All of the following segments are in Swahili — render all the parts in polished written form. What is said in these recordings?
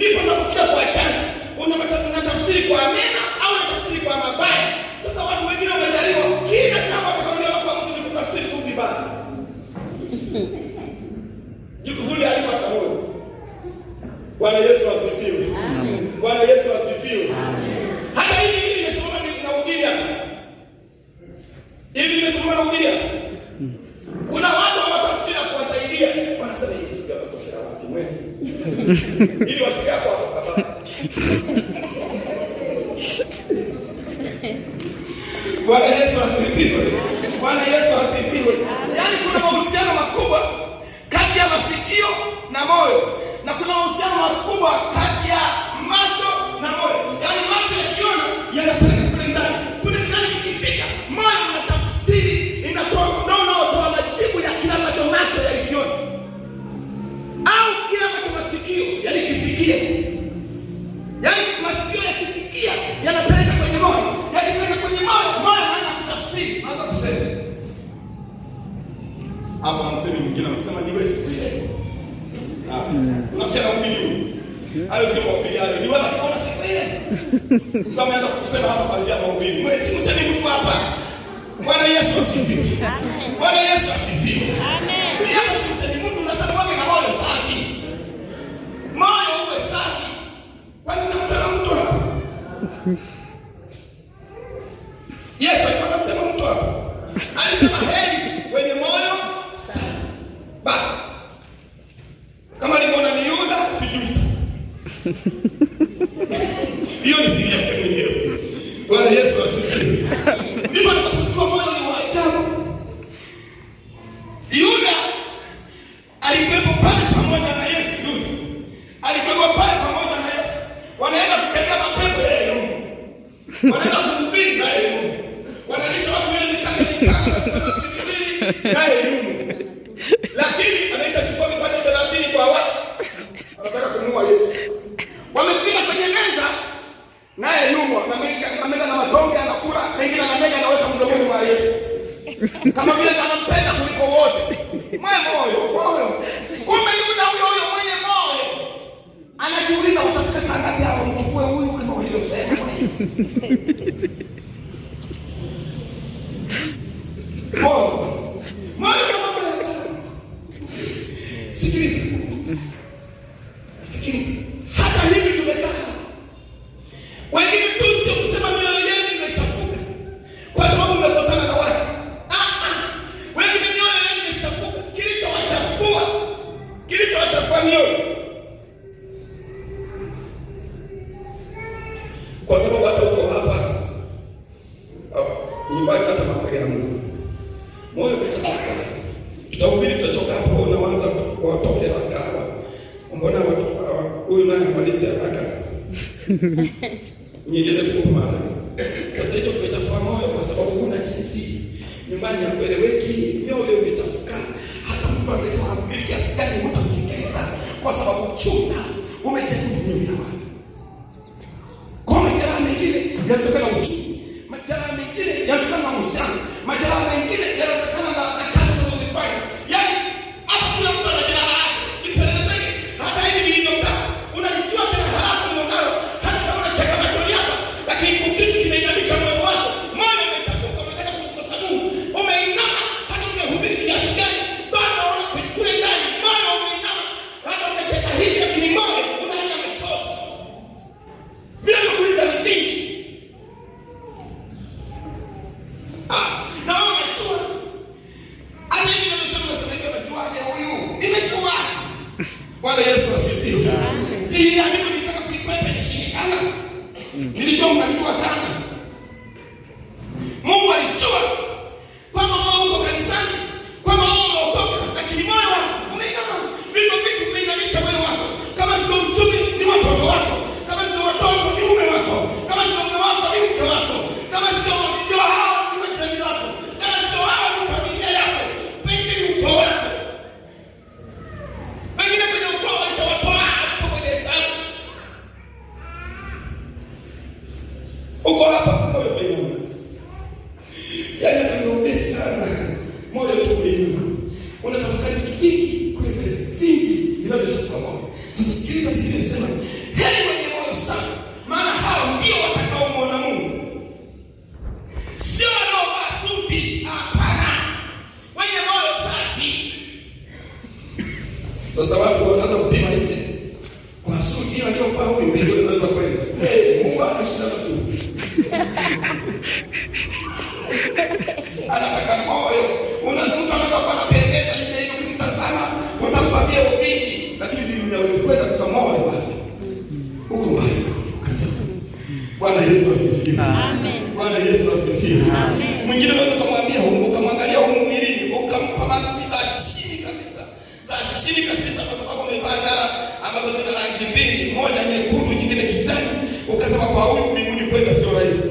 Ndipo tunapokuja kuachana. Unatafsiri kwa mema au unatafsiri kwa mabaya. Sasa watu wengine wamejaliwa kila jambo watakabiliana kwa mtu ni kutafsiri tu vibaya. Jukuzuri alipata moyo. Bwana Yesu asifiwe. Amen. Bwana Yesu asifiwe. Amen. Hata hivi nimesoma na ubiri hapa. Hivi nimesoma na ubiri hapa. Kuna watu hawatafikiria kuwasaidia. Wanasema hivi sio atakosea wapi mwenye. Ili washike hapo hapo. Bwana Yesu asifiwe. Bwana Yesu asifiwe. Yaani kuna mahusiano makubwa kati ya masikio na moyo. Na kuna mahusiano makubwa kati ya macho na moyo. Yaani macho yakiona yanapeleka kule ndani. Kule ndani kikifika, moyo unatafsiri, inatoa unaotoa majibu ya kila ambacho macho yalikiona. Au kila ambacho masikio yalikisikia. Yaani masikio yakisikia yanapeleka kwenye moyo. Yakipeleka kwenye moyo, moyo anaanza kutafsiri. Anaanza kusema. Hapo msemi mwingine anasema ni wewe sikia. Unafikia na ubili huyu. Hayo sio mahubiri hayo. Ni wewe unaona siku ile. Kama anaanza kusema hapa kwa njia ya mahubiri. Wewe si msemi mtu hapa. Bwana Yesu asifiwe. Amen. Bwana Yesu asifiwe. Amen. Ni hapo si msemi mtu unasema wapi na moyo safi. Moyo uwe safi. Kwani unamsema mtu hapa? Yesu alikuwa anasema mtu hapa. Alisema heri wenye moyo safi. Basi kama limeona ni Yuda sijui sasa. Hiyo ni siri yake mwenyewe. Bwana Yesu asifiwe. Ndipo tukakujua moyo ni wa ajabu. Yuda alikuwepo pale pamoja na Yesu. Yuda alikuwepo pale pamoja na Yesu. Wanaenda kukemea mapepo yeye. Wanaenda kuhubiri naye. Wanalisha watu ile mitaka naye. Lakini anaisha chukua vipande 30 kwa watu. Wanataka kumuua Yesu. Wamefika kwenye meza naye nyuma na mega na matonge anakula, pengine na mega anaweka mdomoni mwa Yesu. Kama vile anampenda kuliko wote. Moyo. Kumbe Yuda huyo mwenye moyo anajiuliza utafika saa ngapi hapo mchukue huyu kama walivyosema. Moyo kama Sikiliza. Hata hivi tumekaa. Wengine tu sio kusema mioyo yenu imechafuka. Kwa sababu mmekosana na watu. Wengine mioyo yenu imechafuka. Kilichowachafua mioyo. Kwa sababu hata uko hapa. Nyumbani hata mahali ya Mungu. Moyo umechafuka. Tutahubiri tutachoka hapo unaanza kuwatoke rakawa. Mbona watu huyu naye malizi haraka. Nyingine kwa maana. Sasa hicho kimechafua moyo kwa sababu huna jinsi. Nyumbani hakueleweki, mioyo imechafuka. Hata mtu anasema anahubiri kiasi gani mtu msikiliza kwa sababu chuna umechafua mioyo ya watu. Kwa majeraha mengine yanatokana na uchungu. Majeraha mengine yanatokana na uhusiano. Majeraha mengine yanatokana na kazi unazofanya. Yaani hapa kila mtu ana jeraha lake. Kipelelezeke hata hivi vilivyokaa. Unajua tena haraka unayo hata kama unacheka machoni hapa. Lakini kitu kinainamisha moyo wako. Moyo umechafuka, unataka kumkosa Mungu. Umeinama hata umehubiri kiasi gani. Bado unaona kule ndani moyo umeinama. Hata unacheka hivi lakini moyo unaona mchovu. Bila kuuliza ni vingi. Na unajua hata hivi unasema hivi unajuaje huyu? Nimejua. Bwana Yesu asifiwe. Si niliamini nitaka kulikwepa nishindikana. Nilijua mnajua sana. Mungu alijua kwamba wewe uko kanisani, kwamba wewe umeokoka, lakini moyo wako umeinama. Vivyo vitu vinainamisha moyo wako. Kama sio uchumi ni watoto wako. Kama sio watoto ni mume wako. Kama sio mume wako ni mke wako. Kama sio hao ni majirani wako. Kama sio hao ni familia yako. Pengine ni ukoo wako. Pengine kwenye ukoo walishawatoa hapo kwenye hesabu. Uko hapa moyo umeinama. Yaani tunahubiri sana. Moyo tu umeinama. Unatafakari vitu vingi kweli vingi vinavyochafua moyo. Sasa sikiliza Biblia inasema mashindano mazuri. Anataka moyo. Mtu anataka anapendeza ile ukitazama utampa pia upindi, lakini Biblia haiwezi kwenda kwa moyo wake. Uko mbali kabisa. Bwana Yesu asifiwe. Amen. Bwana Yesu asifiwe. Amen. Mwingine unaweza kumwambia ukamwangalia huko mwilini, ukampa maksi za chini kabisa. Za chini kabisa kwa sababu amevaa ndara ambazo zina rangi mbili, moja nyekundu, nyingine kijani. Ukasema kwa huyu mbinguni kwenda sio rahisi.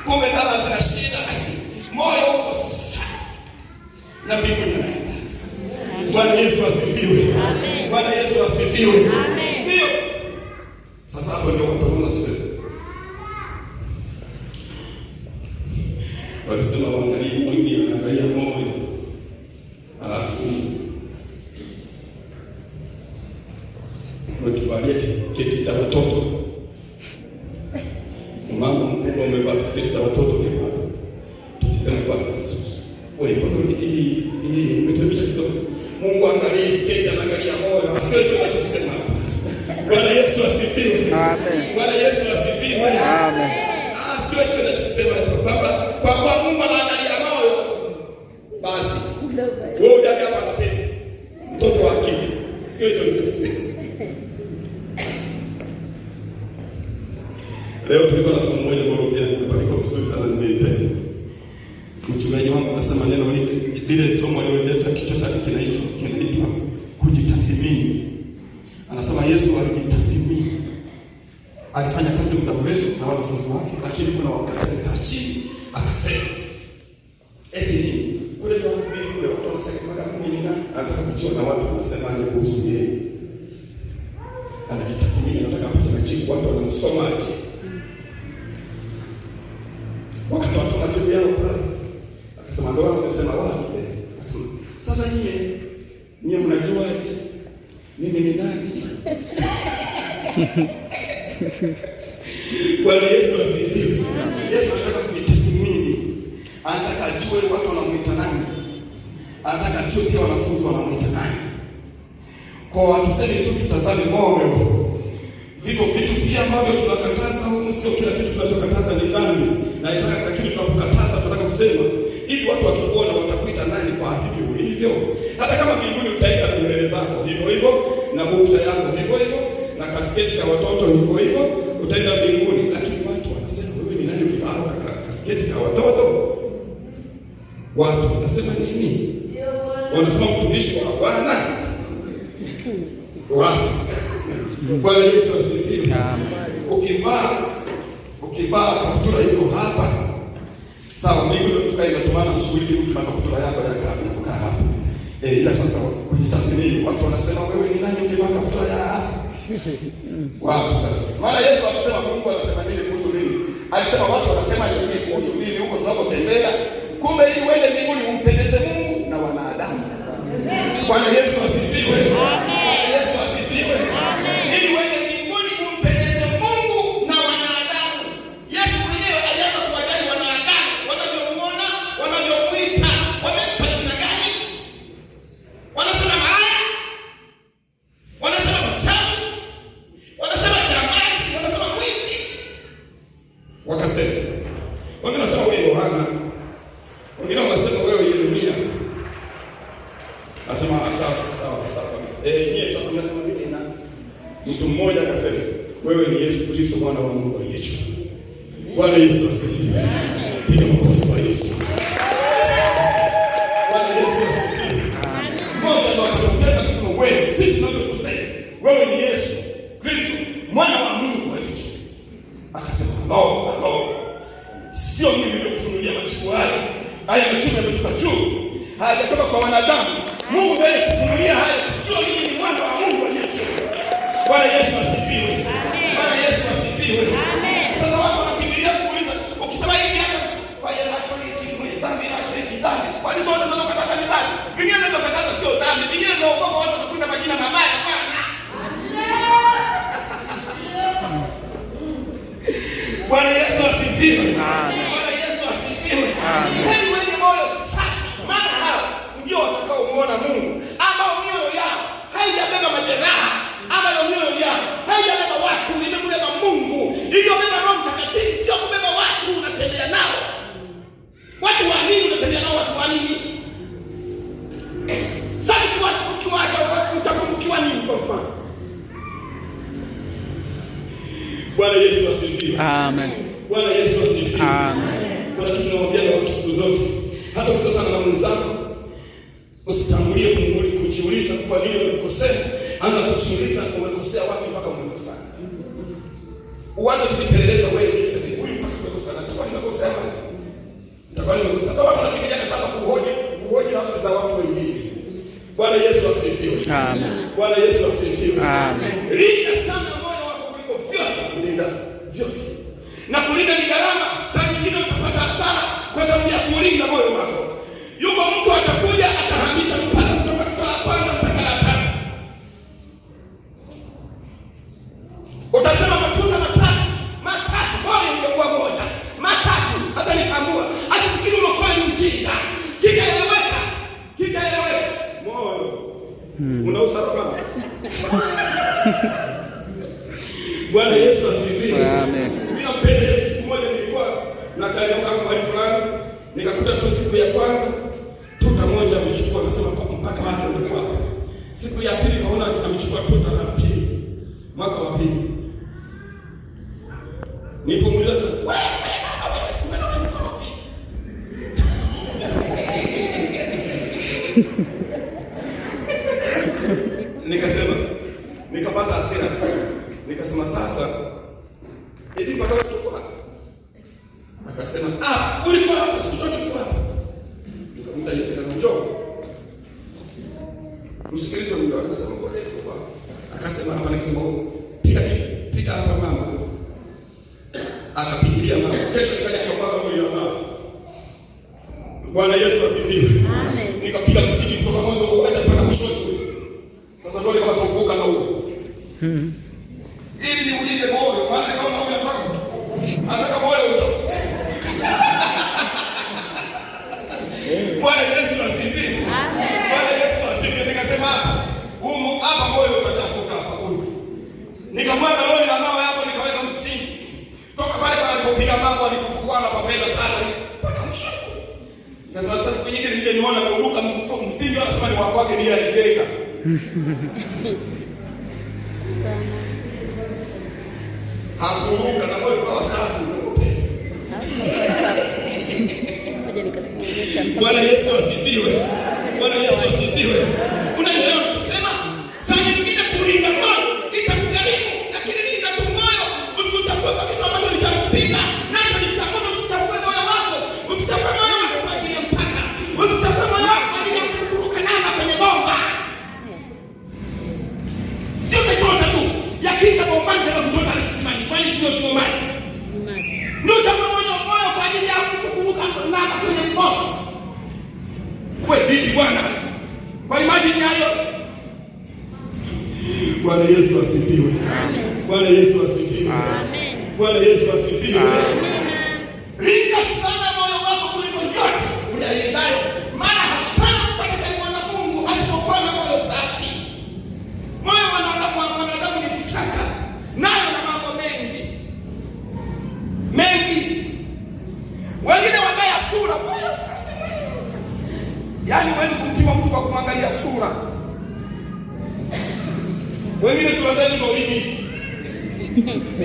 Kumbe ndara zina shida. Moyo uko safi. Na mbinguni anaenda. Bwana Yesu asifiwe. Amen. Bwana Yesu asifiwe. Amen. Ndio. Sasa hapo ndio wataanza kusema. Wanasema waangalie mwili, wanaangalia moyo. Alafu mtuvalie kisketi cha watoto. Mama mkubwa umevaa kisketi cha watoto kipo. Tukisema Bwana Yesu. Wewe mbona hii umetembea kidogo? Mungu angalia sketi, anaangalia moyo. Asicho tunachosema hapa. Bwana Yesu asifiwe. Amen. Bwana Yesu asifiwe. Amen. Sio hicho tunachosema kwamba kwa Mungu anaangalia moyo. Basi. Wewe unataka hapa mapenzi. Mtoto wa kike. Sio hicho tunachosema. Leo tulikuwa na somo moja Morovia, nilipeleka vizuri sana nilipenda. Mchungaji wangu anasema neno lile somo aliloleta kichwa chake kinaitwa kujitathmini. Anasema Yesu alijitathmini. Alifanya kazi muda mrefu na wanafunzi wake, lakini kuna wakati alikaa chini akasema, eti kule tunahubiri kule watu wanasema mimi ni nani? Anataka kujua na watu wanasema aje kuhusu yeye. Anajitathmini, anataka apate majibu, watu wanamsoma aje. Wakati watu majibu yao pale, akasema ndio wanasema watu. Akasema sasa nyie mnajua aje mimi ni nani? Bwana Yesu asifiwe. Yesu anataka kujitathmini. Anataka ajue watu wanamuita nani. Anataka ajue pia wanafunzi wanamuita nani. Kwa watu sasa tu tutazame moyo. Vipo vitu pia ambavyo tunakataza, huko sio kila kitu tunachokataza ni dhambi. Na itaka kitu tunapokataza tunataka kusema hivi watu wakikuona watakuita nani kwa hivyo ulivyo. Hata kama mbinguni utaenda na nywele zako hivyo hivyo na bukta yako hivyo hivyo na kasketi ya watoto hivyo hivyo utaenda mbinguni, lakini watu wanasema wewe ni nani ukivaa kasketi ya watoto? Watu wanasema nini? Wanasema mtumishi wa Bwana. Watu. Bwana Yesu asifiwe. Ukivaa kaptura iko hapa. Sawa, mbinguni tukae inatumana shughuli mtu na kaptura yako ya kukaa hapa. Ila sasa kujitathmini, watu wanasema wewe ni nani ukivaa kaptura ya hapa? Watu sasa. Maana Yesu alisema Mungu anasema nini kuhusu nini? Alisema watu wanasema nini kuhusu nini huko tunapotembea? Kumbe ili uende mbinguni umpendeze Mungu na wanadamu. Bwana Yesu asifiwe. Bwana Yesu asifiwe. Ili uende mbinguni umpendeze Mungu na wanadamu. Yesu mwenyewe alianza kuwajali wanadamu, wanavyomuona, wanavyomuita, wamempa jina gani? Wanasema malaya. Wanasema mchawi. Wanasema jambazi, wanasema mwizi. Wakasema. Wengine wanasema wewe Yohana. Wengine wanasema wewe Yeremia. Nasema sawa kabisa. Yeye sasa mnasema nini na mtu mmoja akasema wewe ni Yesu Kristo mwana wa Mungu aliye juu. Bwana Yesu asifiwe. Piga makofi kwa Yesu. Bwana Yesu asifiwe. Mmoja ndo akatokea akasema wewe sisi tunazokusema wewe ni Yesu Kristo mwana wa Mungu aliye juu. Akasema no. Sio mimi nilikufunulia majibu haya. Haya majibu yametoka juu. Hayajatoka kwa wanadamu. Mungu ndiye kufunulia haya. Sio mimi ni mwana wa Mungu aliye juu. Bwana Yesu asifiwe. Amen. Bwana Yesu asifiwe. Amen. Sasa watu wanakimbilia kuuliza, ukisema hiki hata kwa yeye hacho hiki mwenye dhambi hacho hiki dhambi. Kwa nini wote tunataka ni dhambi? Vingine ndio kataza sio dhambi. Vingine ndio kwa watu kukuita majina mabaya bwana. Bwana Yesu asifiwe. Amen. Bwana Yesu asifiwe. Amen. Heri wenye moyo safi. Maana hao ndio watakaomuona Mungu. Ambao mioyo yao haijabeba majeraha. Ama mioyo yao haijabeba watu, imebeba Bwana Yesu asifiwe. Amen. Bwana Yesu asifiwe. Amen. Kuna kitu tunawaambia watu siku zote, hata ukikosana na mwenzako usitangulie kujiuliza kwa nini umekosea. Anza kujiuliza umekosea wapi mpaka umekosana. Uanze kujipeleleza wewe, useme huyu mpaka tumekosana, kwa nini nimekosea wapi? Nitakuwa nimekosea. Sasa watu wanakimbilia sana kuhoji nafsi za watu wengine. Bwana Yesu asifiwe. Amen. Bwana Yesu asifiwe. Amen. Linda sana moyo wako kuliko vyote, linda vyote. Na kulinda ni gharama. Saa nyingine utapata hasara kwa sababu ya kulinda moyo wako. Yuko mtu atakuja atahamisha mpaka kutoka tuta la kwanza mpaka la tatu. Utasema matuta matatu, bora ingekuwa moja. Matatu, hata nitambua. Hata fikiri unakuwa ni mjinga. Kikaeleweka. Moyo. Una usalama. Bwana Yesu asifiwe. Amen. Mimi nampenda Yesu. Siku moja nilikuwa na tarehe kama mahali fulani, nikakuta tu siku ya kwanza tuta moja amechukua, nasema mpaka watu walikuwa hapa. Siku ya pili kaona amechukua tuta la pili, mwaka wa pili. Nipomuuliza wewe umeona mkono vipi? Nikapata hasira. Nikasema sasa hivi mpaka kutoka. Akasema ulikuwa hapa siku zote ulikuwa hapa. Nikamta yeye njoo. Msikilize mimi, akasema ngoja tu hapa. Akasema hapa, nikasema piga hapa mama. Akapigilia mama. Kesho nikaja kwa baba kule na mama. Bwana Yesu asifiwe. Amen. Nikapiga msingi kutoka mwanzo hadi mpaka mwisho. Sasa ndio kama tuvuka na huo. Ili ni ulinde moyo, maana kama unataka anataka moyo uchafuke. Bwana Yesu asifiwe. Amen. Bwana Yesu asifiwe. Nikasema hapa moyo utachafuka hapa huyu. Nikamwaga lori la mawe hapo, nikaweka msingi. Toka pale alipopiga mambo alipokuwa anapapenda sana mpaka mwisho. Nikasema sasa siku nyingine nije niona kuruka msingi, anasema ni wako wake ndiye alijenga. Hakuruka na moyo kwa safi. Bwana Yesu asifiwe. Bwana Yesu asifiwe. Unaelewa tunasema saa nyingine kulinda moyo itakugharimu, lakini linda tu moyo, usitafue kitu ambacho nitakupiga. Nacho ni changamoto, usitafue moyo wako. Usitafue moyo wako kwa ajili ya mpaka. Usitafue moyo wako kwa ajili ya kuruka namba kwenye bomba. Sio kutoka tu. Yakisha bomba ndio kutoka kisimani. Kwa nini sio maji? Ndio changamoto moyo kwa ajili ya kuruka namba kwenye bomba. Wewe vipi bwana? Kwa imani hayo. Bwana Yesu asifiwe. Amen. Bwana Yesu asifiwe. Amen. Bwana Yesu asifiwe. Amen. Linda sana moyo wako kuliko yote unayolindayo, maana hapana kupatikana na Mungu asipokuwa na moyo safi. Moyo wa mwanadamu ni kichaka, nayo na mambo mengi. Wengine wabaya sura, moyo safi. Yaani huwezi kumpima mtu kwa kumwangalia sura. Wengine sura zetu ndio hizi.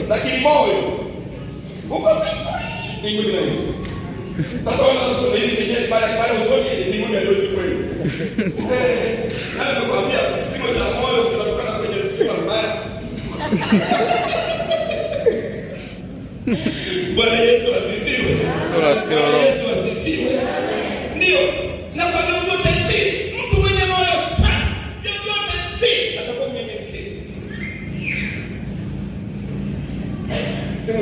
Lakini moyo uko vizuri. Ndio hiyo. Sasa wanaanza kusema hivi kwenye baya usoni ni Mungu ndio kweli. Sasa nakwambia kipimo cha moyo kinatokana kwenye sura mbaya. Bwana Yesu asifiwe. Sura sio roho. Yesu asifiwe. Ndio. Na kwa vyovyote hivi, mtu mwenye moyo safi, vyovyote hivi atakuwa mnyenyekevu. Sema